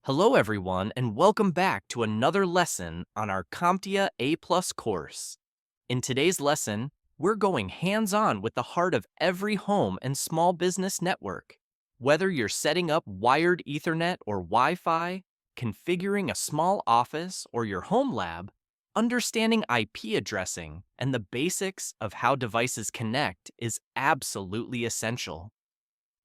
Hello everyone and welcome back to another lesson on our CompTIA A Plus course. In today's lesson, we're going hands-on with the heart of every home and small business network. Whether you're setting up wired Ethernet or Wi-Fi, configuring a small office or your home lab, understanding IP addressing and the basics of how devices connect is absolutely essential.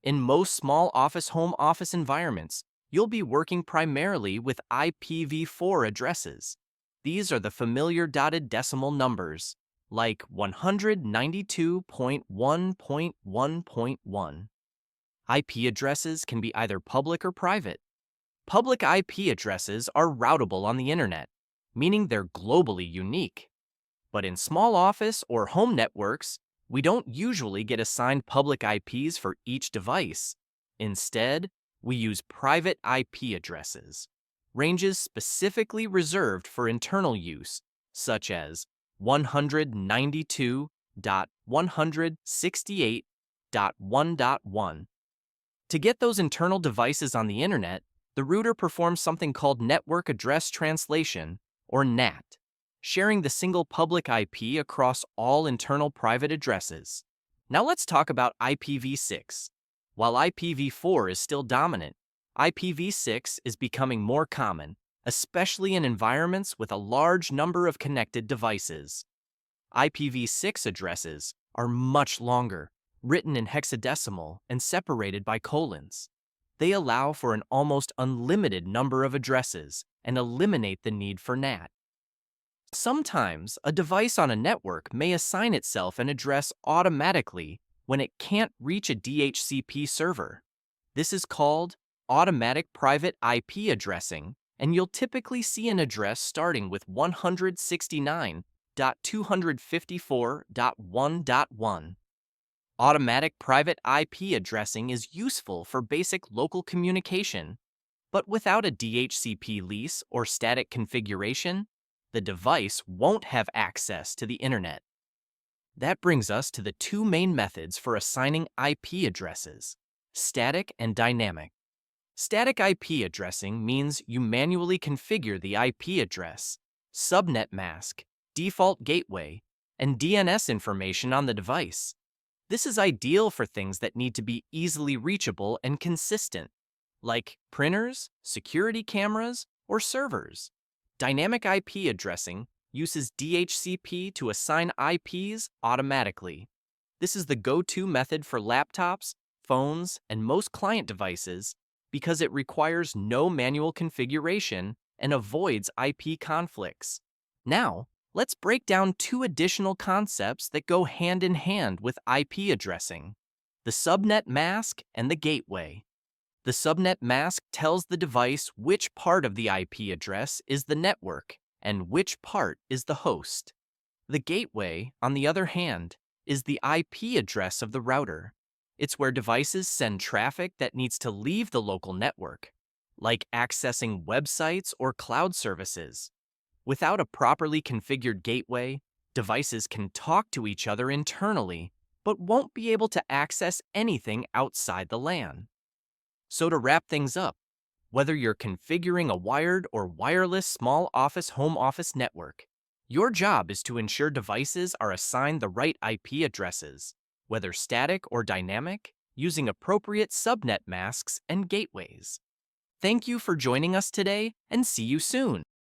In most small home office environments, you'll be working primarily with IPv4 addresses. These are the familiar dotted decimal numbers, like 192.1.1.1. IP addresses can be either public or private. Public IP addresses are routable on the internet, meaning they're globally unique. But in small office or home networks, we don't usually get assigned public IPs for each device. Instead, we use private IP addresses, ranges specifically reserved for internal use, such as 192.168.1.1. To get those internal devices on the internet, the router performs something called Network Address Translation, or NAT, sharing the single public IP across all internal private addresses. Now let's talk about IPv6. While IPv4 is still dominant, IPv6 is becoming more common, especially in environments with a large number of connected devices. IPv6 addresses are much longer, written in hexadecimal and separated by colons. They allow for an almost unlimited number of addresses and eliminate the need for NAT. Sometimes, a device on a network may assign itself an address automatically when it can't reach a DHCP server. This is called automatic private IP addressing, and you'll typically see an address starting with 169.254.1.1. Automatic private IP addressing is useful for basic local communication, but without a DHCP lease or static configuration, the device won't have access to the internet. That brings us to the two main methods for assigning IP addresses: static and dynamic. Static IP addressing means you manually configure the IP address, subnet mask, default gateway, and DNS information on the device. This is ideal for things that need to be easily reachable and consistent, like printers, security cameras, or servers. Dynamic IP addressing uses DHCP to assign IPs automatically. This is the go-to method for laptops, phones, and most client devices because it requires no manual configuration and avoids IP conflicts. Now, let's break down two additional concepts that go hand in hand with IP addressing: the subnet mask and the gateway. The subnet mask tells the device which part of the IP address is the network and which part is the host. The gateway, on the other hand, is the IP address of the router. It's where devices send traffic that needs to leave the local network, like accessing websites or cloud services. Without a properly configured gateway, devices can talk to each other internally, but won't be able to access anything outside the LAN. So to wrap things up, whether you're configuring a wired or wireless small home office network, your job is to ensure devices are assigned the right IP addresses, whether static or dynamic, using appropriate subnet masks and gateways. Thank you for joining us today, and see you soon.